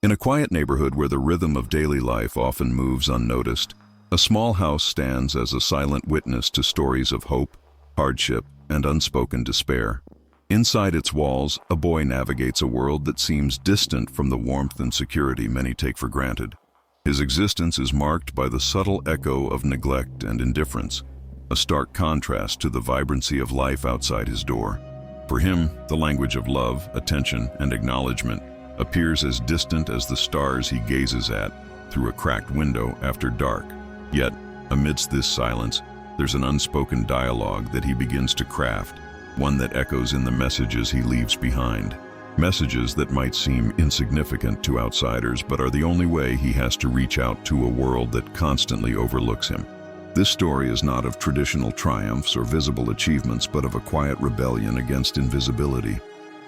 In a quiet neighborhood where the rhythm of daily life often moves unnoticed, a small house stands as a silent witness to stories of hope, hardship, and unspoken despair. Inside its walls, a boy navigates a world that seems distant from the warmth and security many take for granted. His existence is marked by the subtle echo of neglect and indifference, a stark contrast to the vibrancy of life outside his door. For him, the language of love, attention, and acknowledgement appears as distant as the stars he gazes at through a cracked window after dark. Yet, amidst this silence, there's an unspoken dialogue that he begins to craft, one that echoes in the messages he leaves behind. Messages that might seem insignificant to outsiders, but are the only way he has to reach out to a world that constantly overlooks him. This story is not of traditional triumphs or visible achievements, but of a quiet rebellion against invisibility.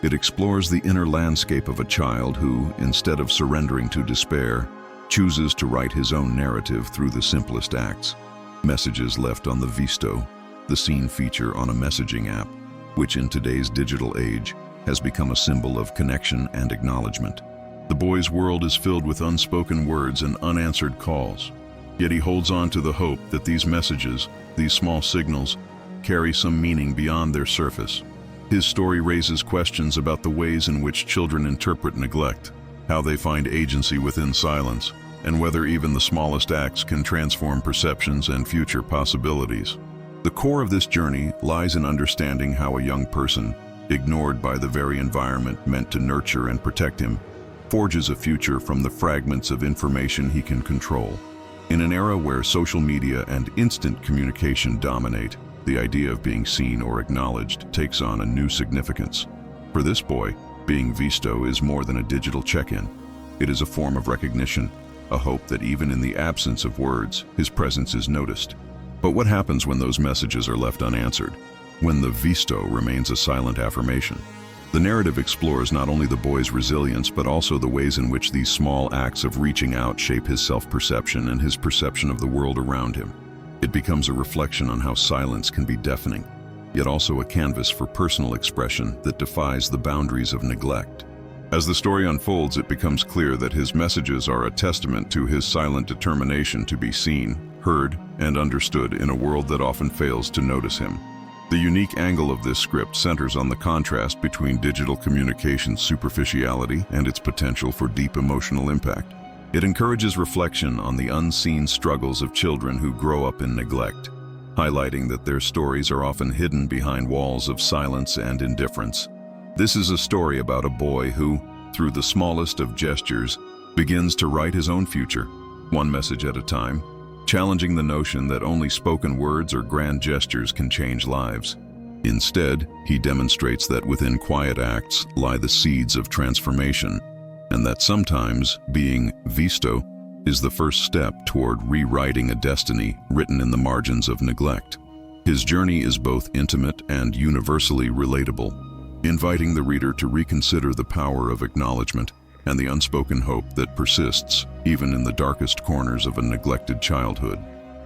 It explores the inner landscape of a child who, instead of surrendering to despair, chooses to write his own narrative through the simplest acts. Messages left on the Visto, the scene feature on a messaging app, which in today's digital age has become a symbol of connection and acknowledgement. The boy's world is filled with unspoken words and unanswered calls. Yet he holds on to the hope that these messages, these small signals, carry some meaning beyond their surface. His story raises questions about the ways in which children interpret neglect, how they find agency within silence, and whether even the smallest acts can transform perceptions and future possibilities. The core of this journey lies in understanding how a young person, ignored by the very environment meant to nurture and protect him, forges a future from the fragments of information he can control. In an era where social media and instant communication dominate, the idea of being seen or acknowledged takes on a new significance. For this boy, being visto is more than a digital check-in. It is a form of recognition, a hope that even in the absence of words, his presence is noticed. But what happens when those messages are left unanswered? When the visto remains a silent affirmation? The narrative explores not only the boy's resilience, but also the ways in which these small acts of reaching out shape his self-perception and his perception of the world around him. It becomes a reflection on how silence can be deafening, yet also a canvas for personal expression that defies the boundaries of neglect. As the story unfolds, it becomes clear that his messages are a testament to his silent determination to be seen, heard, and understood in a world that often fails to notice him. The unique angle of this script centers on the contrast between digital communication's superficiality and its potential for deep emotional impact. It encourages reflection on the unseen struggles of children who grow up in neglect, highlighting that their stories are often hidden behind walls of silence and indifference. This is a story about a boy who, through the smallest of gestures, begins to write his own future, one message at a time, challenging the notion that only spoken words or grand gestures can change lives. Instead, he demonstrates that within quiet acts lie the seeds of transformation, and that sometimes being visto is the first step toward rewriting a destiny written in the margins of neglect. His journey is both intimate and universally relatable, inviting the reader to reconsider the power of acknowledgement and the unspoken hope that persists even in the darkest corners of a neglected childhood.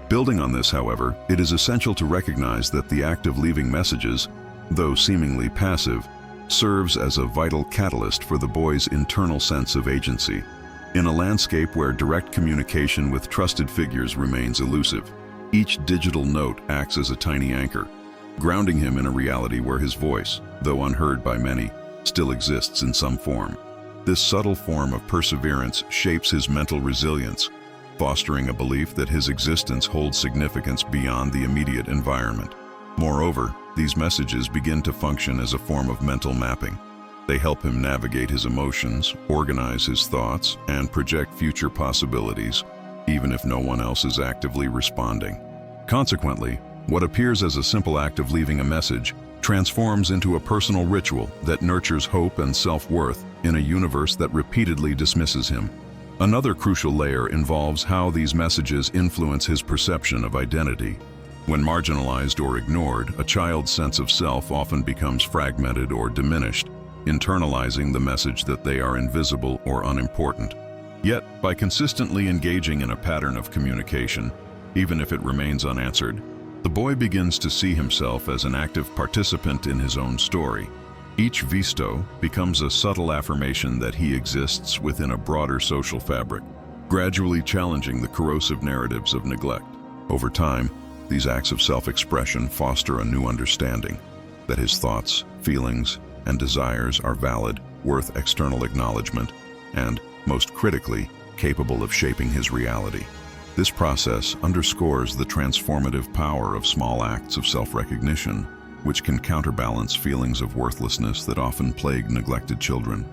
Building on this, however, it is essential to recognize that the act of leaving messages, though seemingly passive, serves as a vital catalyst for the boy's internal sense of agency. In a landscape where direct communication with trusted figures remains elusive, each digital note acts as a tiny anchor, grounding him in a reality where his voice, though unheard by many, still exists in some form. This subtle form of perseverance shapes his mental resilience, fostering a belief that his existence holds significance beyond the immediate environment. Moreover, these messages begin to function as a form of mental mapping. They help him navigate his emotions, organize his thoughts, and project future possibilities, even if no one else is actively responding. Consequently, what appears as a simple act of leaving a message transforms into a personal ritual that nurtures hope and self-worth in a universe that repeatedly dismisses him. Another crucial layer involves how these messages influence his perception of identity. When marginalized or ignored, a child's sense of self often becomes fragmented or diminished, internalizing the message that they are invisible or unimportant. Yet, by consistently engaging in a pattern of communication, even if it remains unanswered, the boy begins to see himself as an active participant in his own story. Each visto becomes a subtle affirmation that he exists within a broader social fabric, gradually challenging the corrosive narratives of neglect. Over time, these acts of self-expression foster a new understanding that his thoughts, feelings, and desires are valid, worth external acknowledgement, and, most critically, capable of shaping his reality. This process underscores the transformative power of small acts of self-recognition, which can counterbalance feelings of worthlessness that often plague neglected children.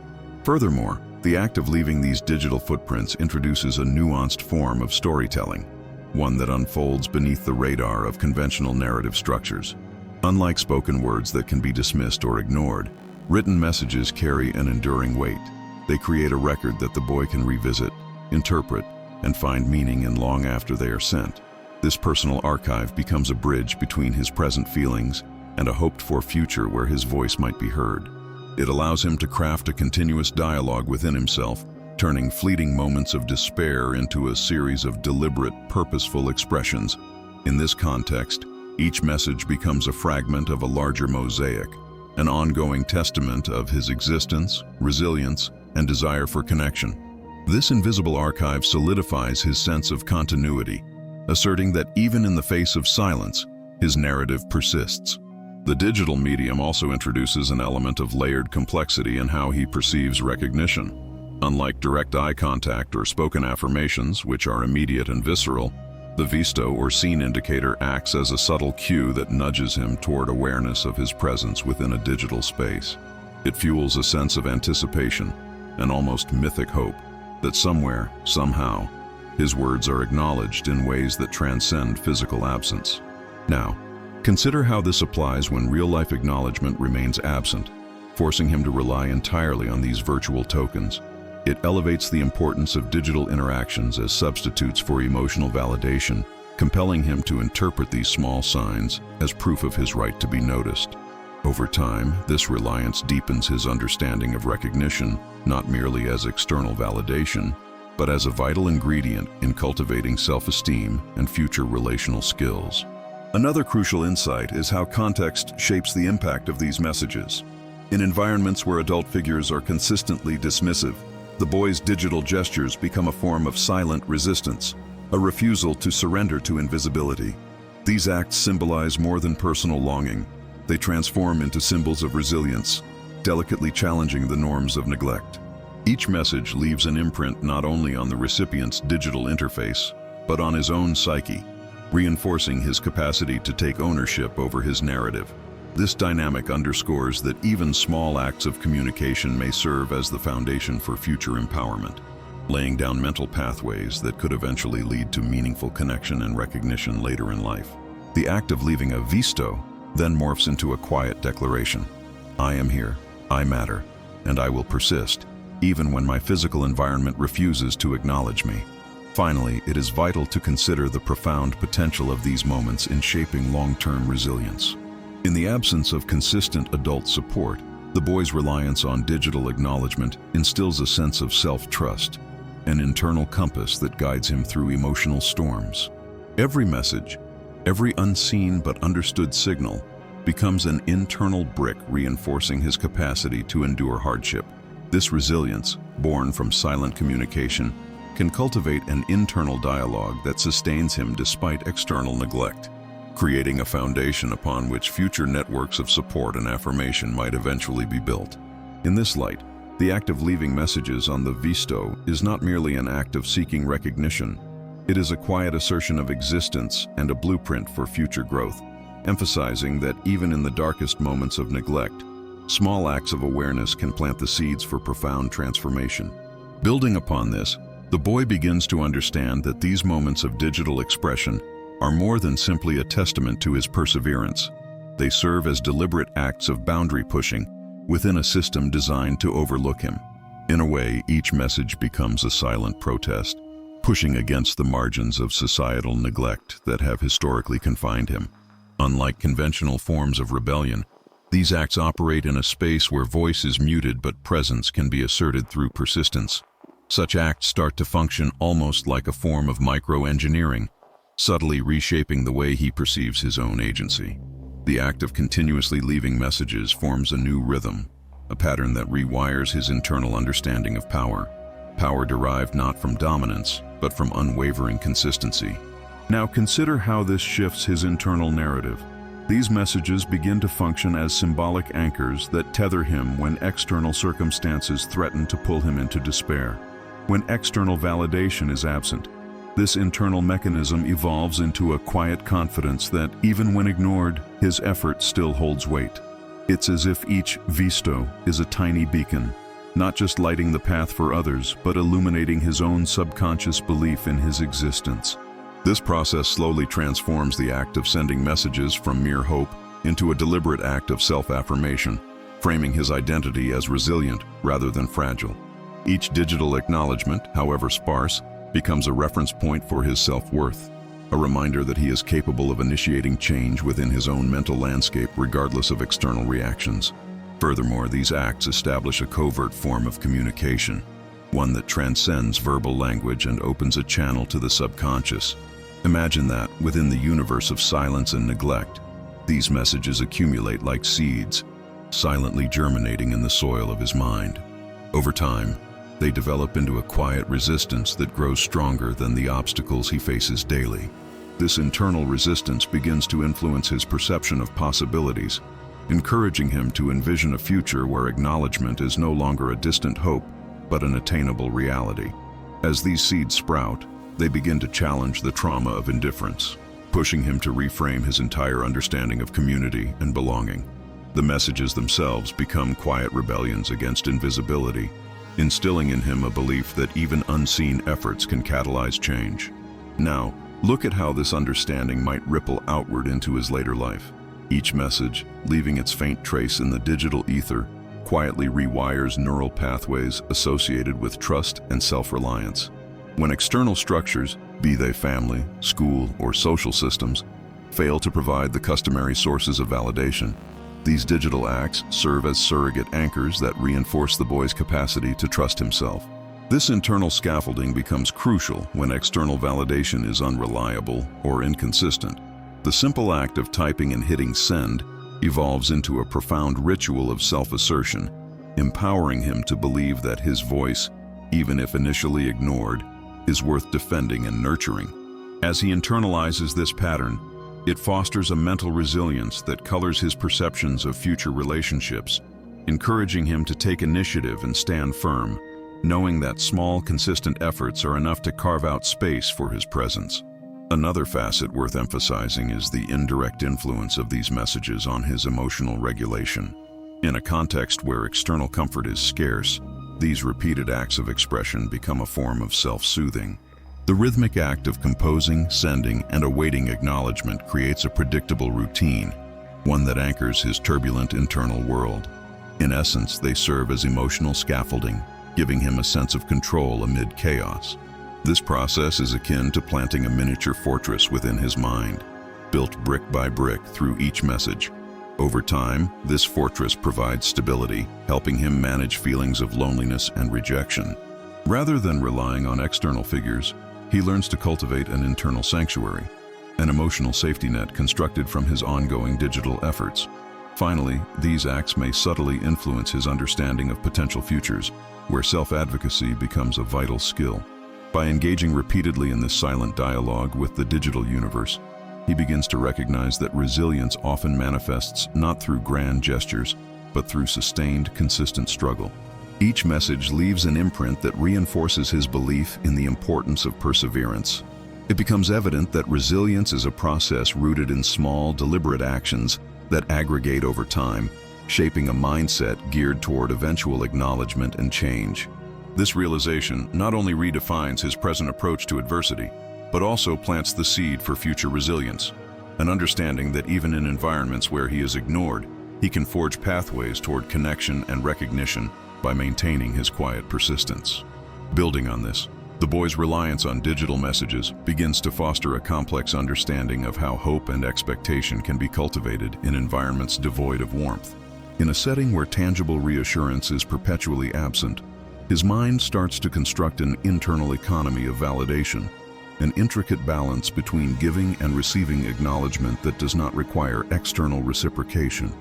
Furthermore, the act of leaving these digital footprints introduces a nuanced form of storytelling, one that unfolds beneath the radar of conventional narrative structures. Unlike spoken words that can be dismissed or ignored, written messages carry an enduring weight. They create a record that the boy can revisit, interpret, and find meaning in long after they are sent. This personal archive becomes a bridge between his present feelings and a hoped-for future where his voice might be heard. It allows him to craft a continuous dialogue within himself, turning fleeting moments of despair into a series of deliberate, purposeful expressions. In this context, each message becomes a fragment of a larger mosaic, an ongoing testament of his existence, resilience, and desire for connection. This invisible archive solidifies his sense of continuity, asserting that even in the face of silence, his narrative persists. The digital medium also introduces an element of layered complexity in how he perceives recognition. Unlike direct eye contact or spoken affirmations, which are immediate and visceral, the visto or scene indicator acts as a subtle cue that nudges him toward awareness of his presence within a digital space. It fuels a sense of anticipation, an almost mythic hope, that somewhere, somehow, his words are acknowledged in ways that transcend physical absence. Now, consider how this applies when real-life acknowledgement remains absent, forcing him to rely entirely on these virtual tokens. It elevates the importance of digital interactions as substitutes for emotional validation, compelling him to interpret these small signs as proof of his right to be noticed. Over time, this reliance deepens his understanding of recognition, not merely as external validation, but as a vital ingredient in cultivating self-esteem and future relational skills. Another crucial insight is how context shapes the impact of these messages. In environments where adult figures are consistently dismissive, the boy's digital gestures become a form of silent resistance, a refusal to surrender to invisibility. These acts symbolize more than personal longing. They transform into symbols of resilience, delicately challenging the norms of neglect. Each message leaves an imprint not only on the recipient's digital interface, but on his own psyche, reinforcing his capacity to take ownership over his narrative. This dynamic underscores that even small acts of communication may serve as the foundation for future empowerment, laying down mental pathways that could eventually lead to meaningful connection and recognition later in life. The act of leaving a visto then morphs into a quiet declaration. I am here, I matter, and I will persist, even when my physical environment refuses to acknowledge me. Finally, it is vital to consider the profound potential of these moments in shaping long-term resilience. In the absence of consistent adult support, the boy's reliance on digital acknowledgement instills a sense of self-trust, an internal compass that guides him through emotional storms. Every message, every unseen but understood signal, becomes an internal brick reinforcing his capacity to endure hardship. This resilience, born from silent communication, can cultivate an internal dialogue that sustains him despite external neglect, creating a foundation upon which future networks of support and affirmation might eventually be built. In this light, the act of leaving messages on the visto is not merely an act of seeking recognition. It is a quiet assertion of existence and a blueprint for future growth, emphasizing that even in the darkest moments of neglect, small acts of awareness can plant the seeds for profound transformation. Building upon this, the boy begins to understand that these moments of digital expression are more than simply a testament to his perseverance. They serve as deliberate acts of boundary pushing within a system designed to overlook him. In a way, each message becomes a silent protest, pushing against the margins of societal neglect that have historically confined him. Unlike conventional forms of rebellion, these acts operate in a space where voice is muted but presence can be asserted through persistence. Such acts start to function almost like a form of micro-engineering, subtly reshaping the way he perceives his own agency. The act of continuously leaving messages forms a new rhythm, a pattern that rewires his internal understanding of power. Power derived not from dominance, but from unwavering consistency. Now consider how this shifts his internal narrative. These messages begin to function as symbolic anchors that tether him when external circumstances threaten to pull him into despair. When external validation is absent, this internal mechanism evolves into a quiet confidence that, even when ignored, his effort still holds weight. It's as if each visto is a tiny beacon, not just lighting the path for others, but illuminating his own subconscious belief in his existence. This process slowly transforms the act of sending messages from mere hope into a deliberate act of self-affirmation, framing his identity as resilient rather than fragile. Each digital acknowledgement, however sparse, becomes a reference point for his self-worth, a reminder that he is capable of initiating change within his own mental landscape regardless of external reactions. Furthermore, these acts establish a covert form of communication, one that transcends verbal language and opens a channel to the subconscious. Imagine that, within the universe of silence and neglect, these messages accumulate like seeds, silently germinating in the soil of his mind. Over time, they develop into a quiet resistance that grows stronger than the obstacles he faces daily. This internal resistance begins to influence his perception of possibilities, encouraging him to envision a future where acknowledgement is no longer a distant hope, but an attainable reality. As these seeds sprout, they begin to challenge the trauma of indifference, pushing him to reframe his entire understanding of community and belonging. The messages themselves become quiet rebellions against invisibility, instilling in him a belief that even unseen efforts can catalyze change. Now, look at how this understanding might ripple outward into his later life. Each message, leaving its faint trace in the digital ether, quietly rewires neural pathways associated with trust and self-reliance. When external structures, be they family, school, or social systems, fail to provide the customary sources of validation, these digital acts serve as surrogate anchors that reinforce the boy's capacity to trust himself. This internal scaffolding becomes crucial when external validation is unreliable or inconsistent. The simple act of typing and hitting send evolves into a profound ritual of self-assertion, empowering him to believe that his voice, even if initially ignored, is worth defending and nurturing. As he internalizes this pattern, it fosters a mental resilience that colors his perceptions of future relationships, encouraging him to take initiative and stand firm, knowing that small, consistent efforts are enough to carve out space for his presence. Another facet worth emphasizing is the indirect influence of these messages on his emotional regulation. In a context where external comfort is scarce, these repeated acts of expression become a form of self-soothing. The rhythmic act of composing, sending, and awaiting acknowledgement creates a predictable routine, one that anchors his turbulent internal world. In essence, they serve as emotional scaffolding, giving him a sense of control amid chaos. This process is akin to planting a miniature fortress within his mind, built brick by brick through each message. Over time, this fortress provides stability, helping him manage feelings of loneliness and rejection. Rather than relying on external figures, he learns to cultivate an internal sanctuary, an emotional safety net constructed from his ongoing digital efforts. Finally, these acts may subtly influence his understanding of potential futures, where self-advocacy becomes a vital skill. By engaging repeatedly in this silent dialogue with the digital universe, he begins to recognize that resilience often manifests not through grand gestures, but through sustained, consistent struggle. Each message leaves an imprint that reinforces his belief in the importance of perseverance. It becomes evident that resilience is a process rooted in small, deliberate actions that aggregate over time, shaping a mindset geared toward eventual acknowledgement and change. This realization not only redefines his present approach to adversity, but also plants the seed for future resilience, an understanding that even in environments where he is ignored, he can forge pathways toward connection and recognition by maintaining his quiet persistence. Building on this, the boy's reliance on digital messages begins to foster a complex understanding of how hope and expectation can be cultivated in environments devoid of warmth. In a setting where tangible reassurance is perpetually absent, his mind starts to construct an internal economy of validation, an intricate balance between giving and receiving acknowledgement that does not require external reciprocation.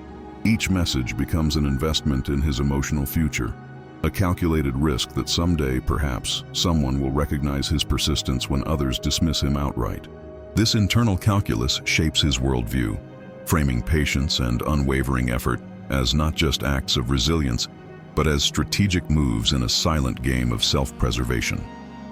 Each message becomes an investment in his emotional future, a calculated risk that someday, perhaps, someone will recognize his persistence when others dismiss him outright. This internal calculus shapes his worldview, framing patience and unwavering effort as not just acts of resilience, but as strategic moves in a silent game of self-preservation.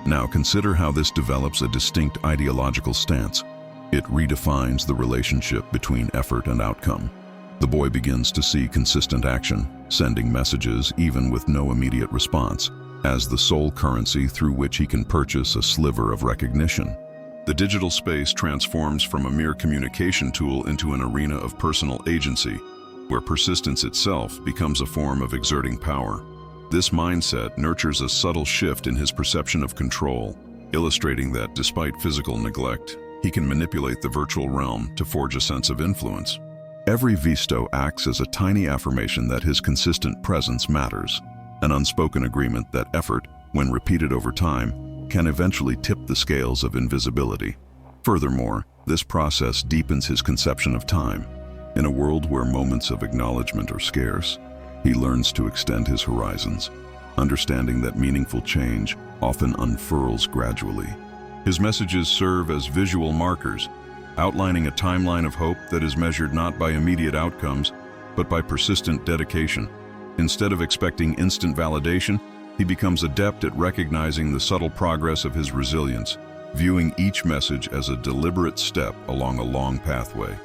Now consider how this develops a distinct ideological stance. It redefines the relationship between effort and outcome. The boy begins to see consistent action, sending messages even with no immediate response, as the sole currency through which he can purchase a sliver of recognition. The digital space transforms from a mere communication tool into an arena of personal agency, where persistence itself becomes a form of exerting power. This mindset nurtures a subtle shift in his perception of control, illustrating that despite physical neglect, he can manipulate the virtual realm to forge a sense of influence. Every visto acts as a tiny affirmation that his consistent presence matters, an unspoken agreement that effort, when repeated over time, can eventually tip the scales of invisibility. Furthermore, this process deepens his conception of time. In a world where moments of acknowledgement are scarce, he learns to extend his horizons, understanding that meaningful change often unfurls gradually. His messages serve as visual markers, outlining a timeline of hope that is measured not by immediate outcomes, but by persistent dedication. Instead of expecting instant validation, he becomes adept at recognizing the subtle progress of his resilience, viewing each message as a deliberate step along a long pathway.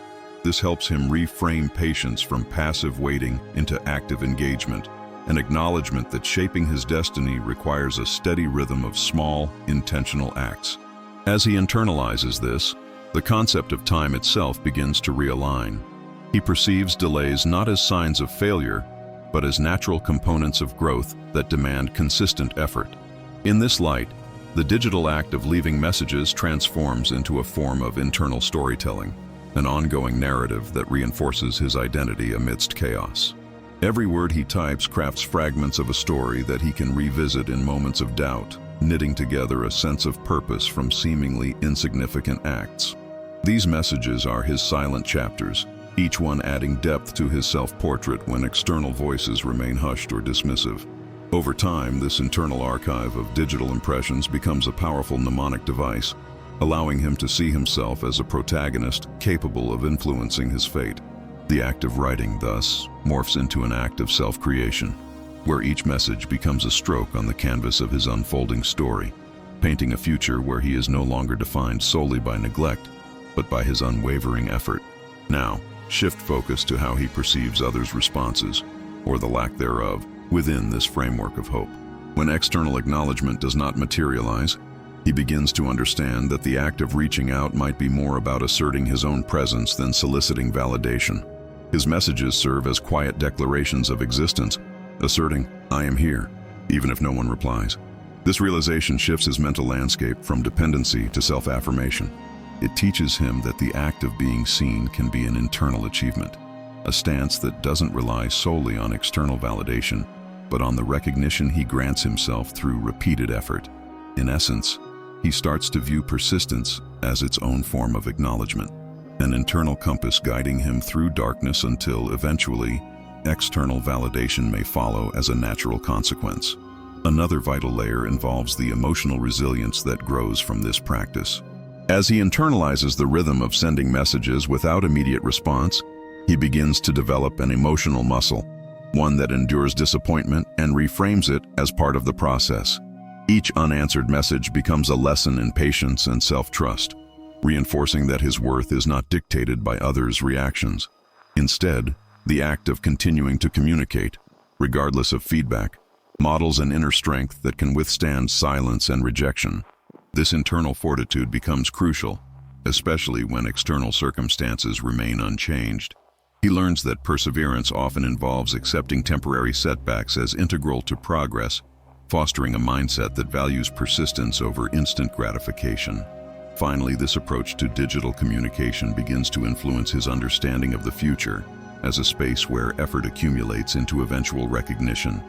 This helps him reframe patience from passive waiting into active engagement, an acknowledgement that shaping his destiny requires a steady rhythm of small, intentional acts. As he internalizes this, the concept of time itself begins to realign. He perceives delays not as signs of failure, but as natural components of growth that demand consistent effort. In this light, the digital act of leaving messages transforms into a form of internal storytelling, an ongoing narrative that reinforces his identity amidst chaos. Every word he types crafts fragments of a story that he can revisit in moments of doubt, knitting together a sense of purpose from seemingly insignificant acts. These messages are his silent chapters, each one adding depth to his self-portrait when external voices remain hushed or dismissive. Over time, this internal archive of digital impressions becomes a powerful mnemonic device, allowing him to see himself as a protagonist capable of influencing his fate. The act of writing, thus, morphs into an act of self-creation, where each message becomes a stroke on the canvas of his unfolding story, painting a future where he is no longer defined solely by neglect, but by his unwavering effort. Now, shift focus to how he perceives others' responses, or the lack thereof, within this framework of hope. When external acknowledgement does not materialize, he begins to understand that the act of reaching out might be more about asserting his own presence than soliciting validation. His messages serve as quiet declarations of existence, asserting, "I am here," even if no one replies. This realization shifts his mental landscape from dependency to self-affirmation. It teaches him that the act of being seen can be an internal achievement, a stance that doesn't rely solely on external validation, but on the recognition he grants himself through repeated effort. In essence, he starts to view persistence as its own form of acknowledgement, an internal compass guiding him through darkness until, eventually, external validation may follow as a natural consequence. Another vital layer involves the emotional resilience that grows from this practice. As he internalizes the rhythm of sending messages without immediate response, he begins to develop an emotional muscle, one that endures disappointment and reframes it as part of the process. Each unanswered message becomes a lesson in patience and self-trust, reinforcing that his worth is not dictated by others' reactions. Instead, the act of continuing to communicate, regardless of feedback, models an inner strength that can withstand silence and rejection. This internal fortitude becomes crucial, especially when external circumstances remain unchanged. He learns that perseverance often involves accepting temporary setbacks as integral to progress, fostering a mindset that values persistence over instant gratification. Finally, this approach to digital communication begins to influence his understanding of the future as a space where effort accumulates into eventual recognition.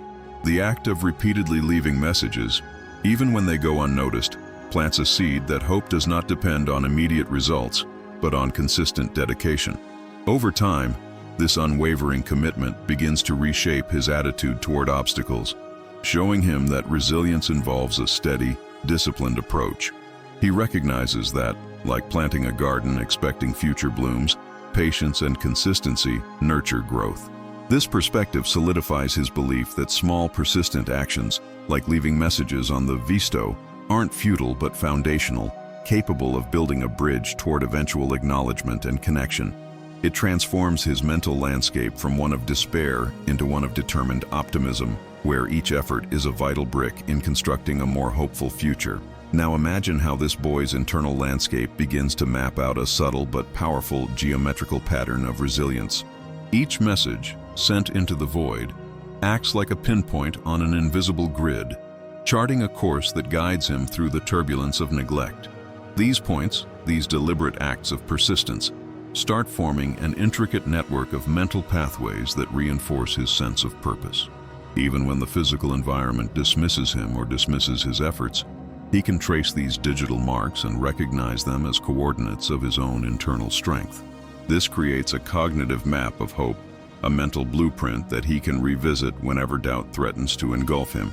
The act of repeatedly leaving messages, even when they go unnoticed, plants a seed that hope does not depend on immediate results, but on consistent dedication. Over time, This unwavering commitment begins to reshape his attitude toward obstacles, showing him that resilience involves a steady, disciplined approach. He recognizes that, like planting a garden expecting future blooms, patience and consistency nurture growth. This perspective solidifies his belief that small, persistent actions, like leaving messages on the visto, aren't futile but foundational, capable of building a bridge toward eventual acknowledgement and connection. It transforms his mental landscape from one of despair into one of determined optimism, where each effort is a vital brick in constructing a more hopeful future. Now imagine how this boy's internal landscape begins to map out a subtle but powerful geometrical pattern of resilience. Each message, sent into the void, acts like a pinpoint on an invisible grid, charting a course that guides him through the turbulence of neglect. These points, these deliberate acts of persistence, start forming an intricate network of mental pathways that reinforce his sense of purpose. Even when the physical environment dismisses him or dismisses his efforts, he can trace these digital marks and recognize them as coordinates of his own internal strength. This creates a cognitive map of hope, a mental blueprint that he can revisit whenever doubt threatens to engulf him.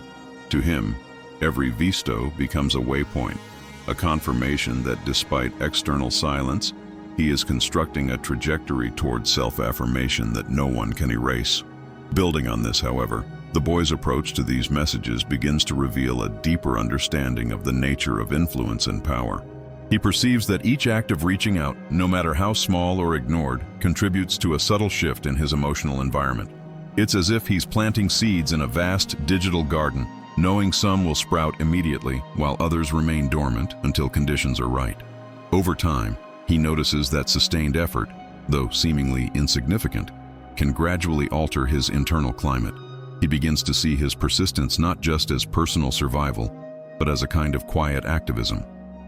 To him, every visto becomes a waypoint, a confirmation that despite external silence, he is constructing a trajectory toward self-affirmation that no one can erase. Building on this, however, the boy's approach to these messages begins to reveal a deeper understanding of the nature of influence and power. He perceives that each act of reaching out, no matter how small or ignored, contributes to a subtle shift in his emotional environment. It's as if he's planting seeds in a vast digital garden, knowing some will sprout immediately while others remain dormant until conditions are right. Over time, he notices that sustained effort, though seemingly insignificant, can gradually alter his internal climate. He begins to see his persistence not just as personal survival, but as a kind of quiet activism.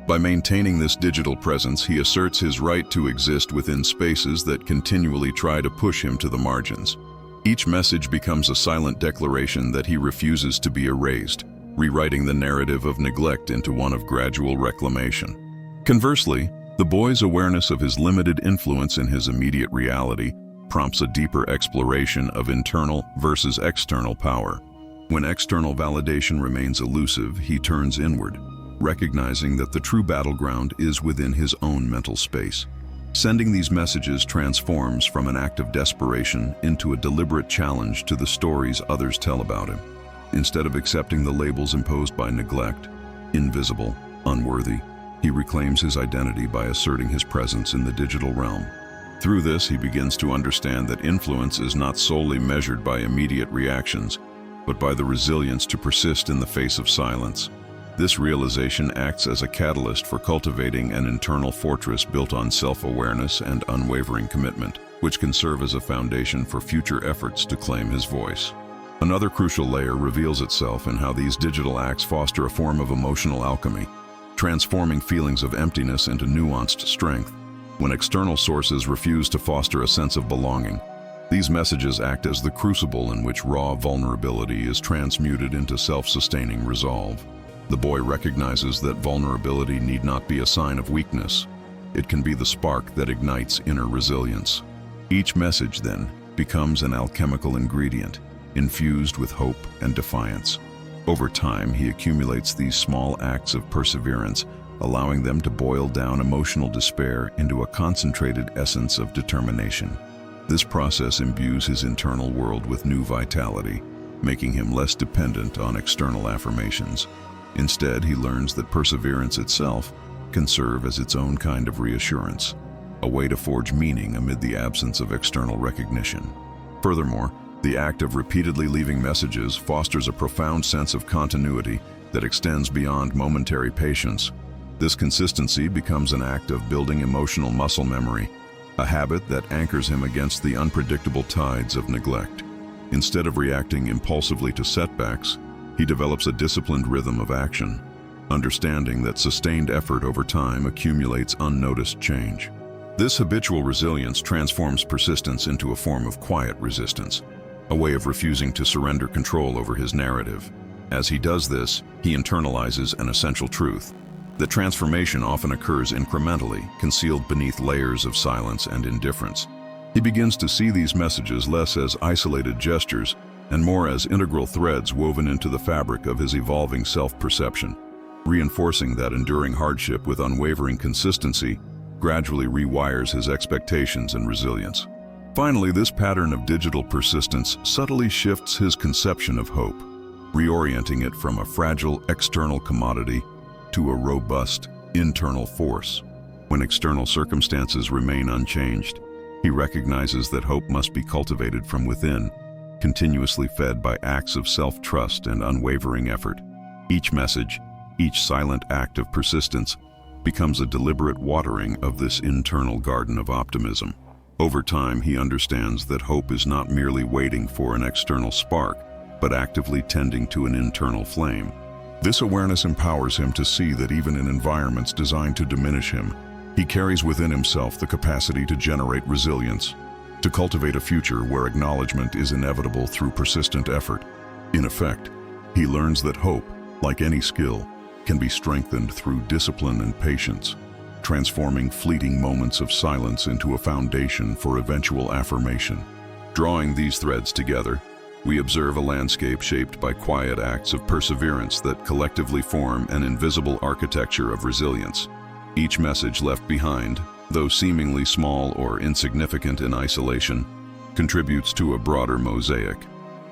By maintaining this digital presence, he asserts his right to exist within spaces that continually try to push him to the margins. Each message becomes a silent declaration that he refuses to be erased, rewriting the narrative of neglect into one of gradual reclamation. Conversely, the boy's awareness of his limited influence in his immediate reality prompts a deeper exploration of internal versus external power. When external validation remains elusive, he turns inward, recognizing that the true battleground is within his own mental space. Sending these messages transforms from an act of desperation into a deliberate challenge to the stories others tell about him. Instead of accepting the labels imposed by neglect, invisible, unworthy, he reclaims his identity by asserting his presence in the digital realm. Through this, he begins to understand that influence is not solely measured by immediate reactions, but by the resilience to persist in the face of silence. This realization acts as a catalyst for cultivating an internal fortress built on self-awareness and unwavering commitment, which can serve as a foundation for future efforts to claim his voice. Another crucial layer reveals itself in how these digital acts foster a form of emotional alchemy, transforming feelings of emptiness into nuanced strength. When external sources refuse to foster a sense of belonging, these messages act as the crucible in which raw vulnerability is transmuted into self-sustaining resolve. The boy recognizes that vulnerability need not be a sign of weakness. It can be the spark that ignites inner resilience. Each message, then, becomes an alchemical ingredient, infused with hope and defiance. Over time, he accumulates these small acts of perseverance, allowing them to boil down emotional despair into a concentrated essence of determination. This process imbues his internal world with new vitality, making him less dependent on external affirmations. Instead, he learns that perseverance itself can serve as its own kind of reassurance, a way to forge meaning amid the absence of external recognition. Furthermore, the act of repeatedly leaving messages fosters a profound sense of continuity that extends beyond momentary patience. This consistency becomes an act of building emotional muscle memory, a habit that anchors him against the unpredictable tides of neglect. Instead of reacting impulsively to setbacks, he develops a disciplined rhythm of action, understanding that sustained effort over time accumulates unnoticed change. This habitual resilience transforms persistence into a form of quiet resistance, a way of refusing to surrender control over his narrative. As he does this, he internalizes an essential truth. The transformation often occurs incrementally, concealed beneath layers of silence and indifference. He begins to see these messages less as isolated gestures and more as integral threads woven into the fabric of his evolving self-perception, reinforcing that enduring hardship with unwavering consistency gradually rewires his expectations and resilience. Finally, this pattern of digital persistence subtly shifts his conception of hope, reorienting it from a fragile external commodity to a robust internal force. When external circumstances remain unchanged, he recognizes that hope must be cultivated from within, continuously fed by acts of self-trust and unwavering effort. Each message, each silent act of persistence, becomes a deliberate watering of this internal garden of optimism. Over time, he understands that hope is not merely waiting for an external spark, but actively tending to an internal flame. This awareness empowers him to see that even in environments designed to diminish him, he carries within himself the capacity to generate resilience, to cultivate a future where acknowledgement is inevitable through persistent effort. In effect, he learns that hope, like any skill, can be strengthened through discipline and patience, transforming fleeting moments of silence into a foundation for eventual affirmation. Drawing these threads together, we observe a landscape shaped by quiet acts of perseverance that collectively form an invisible architecture of resilience. Each message left behind, though seemingly small or insignificant in isolation, contributes to a broader mosaic,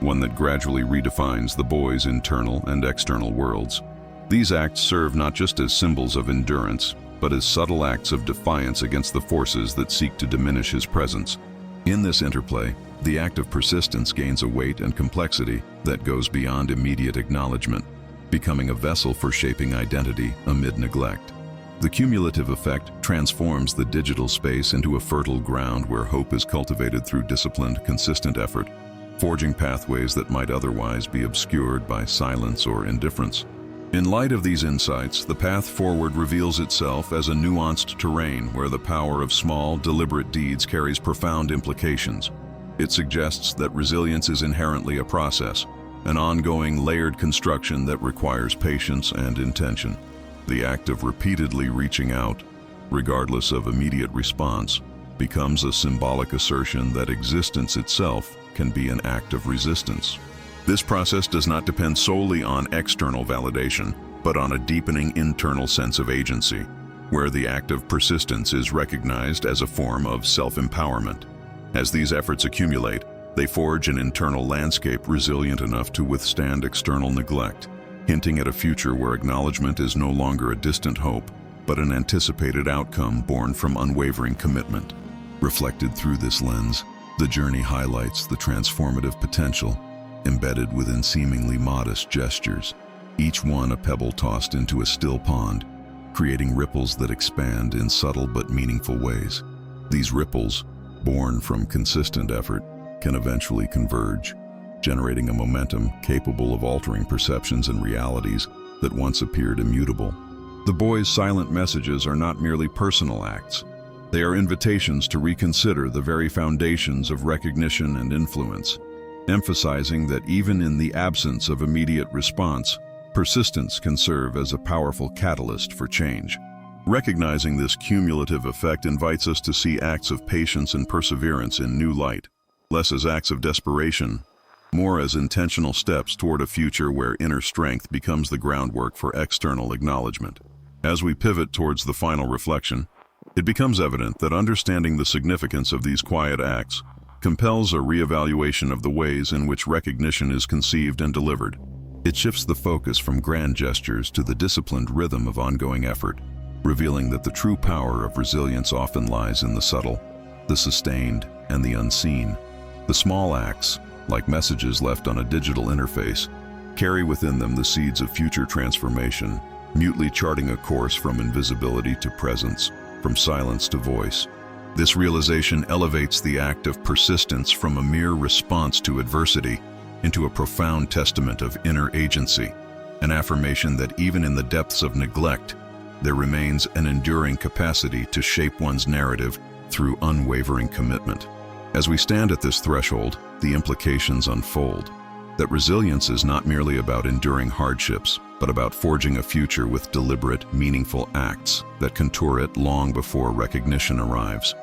one that gradually redefines the boy's internal and external worlds. These acts serve not just as symbols of endurance, but as subtle acts of defiance against the forces that seek to diminish his presence. In this interplay, the act of persistence gains a weight and complexity that goes beyond immediate acknowledgement, becoming a vessel for shaping identity amid neglect. The cumulative effect transforms the digital space into a fertile ground where hope is cultivated through disciplined, consistent effort, forging pathways that might otherwise be obscured by silence or indifference. In light of these insights, the path forward reveals itself as a nuanced terrain where the power of small, deliberate deeds carries profound implications. It suggests that resilience is inherently a process, an ongoing layered construction that requires patience and intention. The act of repeatedly reaching out, regardless of immediate response, becomes a symbolic assertion that existence itself can be an act of resistance. This process does not depend solely on external validation, but on a deepening internal sense of agency, where the act of persistence is recognized as a form of self-empowerment. As these efforts accumulate, they forge an internal landscape resilient enough to withstand external neglect, hinting at a future where acknowledgement is no longer a distant hope, but an anticipated outcome born from unwavering commitment. Reflected through this lens, the journey highlights the transformative potential embedded within seemingly modest gestures, each one a pebble tossed into a still pond, creating ripples that expand in subtle but meaningful ways. These ripples, born from consistent effort, can eventually converge, generating a momentum capable of altering perceptions and realities that once appeared immutable. The boy's silent messages are not merely personal acts. They are invitations to reconsider the very foundations of recognition and influence, emphasizing that even in the absence of immediate response, persistence can serve as a powerful catalyst for change. Recognizing this cumulative effect invites us to see acts of patience and perseverance in new light, less as acts of desperation, more as intentional steps toward a future where inner strength becomes the groundwork for external acknowledgement. As we pivot towards the final reflection, it becomes evident that understanding the significance of these quiet acts compels a reevaluation of the ways in which recognition is conceived and delivered. It shifts the focus from grand gestures to the disciplined rhythm of ongoing effort, revealing that the true power of resilience often lies in the subtle, the sustained, and the unseen. The small acts, like messages left on a digital interface, carry within them the seeds of future transformation, mutely charting a course from invisibility to presence, from silence to voice. This realization elevates the act of persistence from a mere response to adversity into a profound testament of inner agency, an affirmation that even in the depths of neglect, there remains an enduring capacity to shape one's narrative through unwavering commitment. As we stand at this threshold, the implications unfold. That resilience is not merely about enduring hardships, but about forging a future with deliberate, meaningful acts that contour it long before recognition arrives.